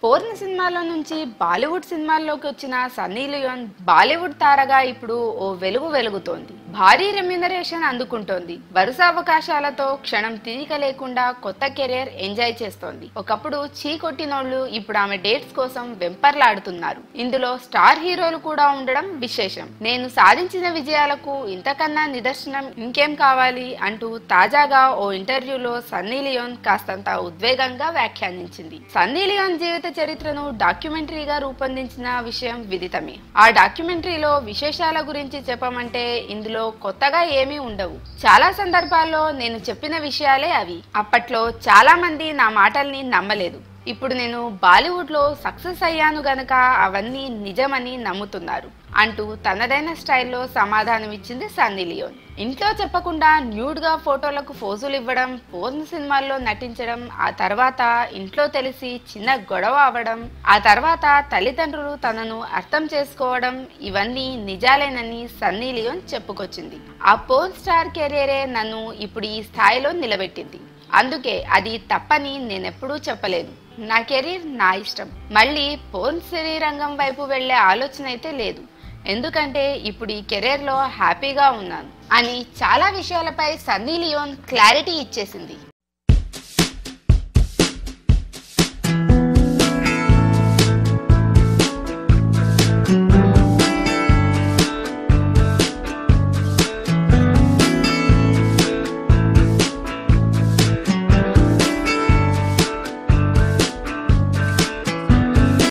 Porn సినిమాలో నుంచి బాలీవుడ్ సినిమాల్లోకి వచ్చిన సన్నీ లియోన్ బాలీవుడ్ తారగా ఇప్పుడు ఓ వెలుగు వెలుగుతోంది. భారీ రెమ్యునరేషన్ అందుకుంటోంది. వరుస అవకాశాలతో క్షణం తీరిక లేకుండా కొత్త కెరీర్ ఎంజాయ్ చేస్తోంది. ఒకప్పుడు చీ కొట్టినోళ్లు ఇప్పుడు ఆమె డేట్స్ కోసం వెంపర్లాడుతున్నారు. ఇందులో స్టార్ హీరోలు కూడా ఉండడం విశేషం. నేను సాధించిన విజయాలకు ఇంతకన్నా నిదర్శనం ఇంకేం కావాలి అంటూ తాజాగా ఓ ఇంటర్వ్యూలో సన్నీ లియోన్ కాస్తంత ఉద్వేగంగా వ్యాఖ్యానించింది. సన్నీ లియోన్ జీవిత చరిత్రను డాక్యుమెంటరీగా రూపొందించిన విషయం విదితమే. ఆ డాక్యుమెంటరీలో విశేషాల గురించి చెప్పమంటే ఇందులో కొత్తగా ఏమీ ఉండవు. చాలా సందర్భాల్లో నేను చెప్పిన విషయాలే అవి. అప్పట్లో చాలా మంది నా మాటల్ని నమ్మలేదు. ఇప్పుడు నేను బాలీవుడ్లో సక్సెస్ అయ్యాను గనక అవన్నీ నిజమని నమ్ముతున్నారు అంటూ తనదైన స్టైల్లో సమాధానం ఇచ్చింది సన్నీ లియోన్. ఇంట్లో చెప్పకుండా న్యూడ్గా ఫోటోలకు ఫోజులు ఇవ్వడం, పోర్న్ సినిమాల్లో నటించడం, ఆ తర్వాత ఇంట్లో తెలిసి చిన్న గొడవ అవ్వడం, ఆ తర్వాత తల్లిదండ్రులు తనను అర్థం చేసుకోవడం, ఇవన్నీ నిజాలేనని సన్నీ లియోన్ చెప్పుకొచ్చింది. ఆ పోర్న్ స్టార్ కెరీరే నన్ను ఇప్పుడు ఈ స్థాయిలో నిలబెట్టింది. అందుకే అది తప్పని నేనెప్పుడూ చెప్పలేదు. నా కెరీర్ నా ఇష్టం. మళ్ళీ పోర్న్ రంగం వైపు వెళ్లే ఆలోచన అయితే లేదు. ఎందుకంటే ఇప్పుడు ఈ కెరీర్లో హ్యాపీగా ఉన్నాను అని చాలా విషయాలపై సన్నీ లియోన్ క్లారిటీ ఇచ్చేసింది.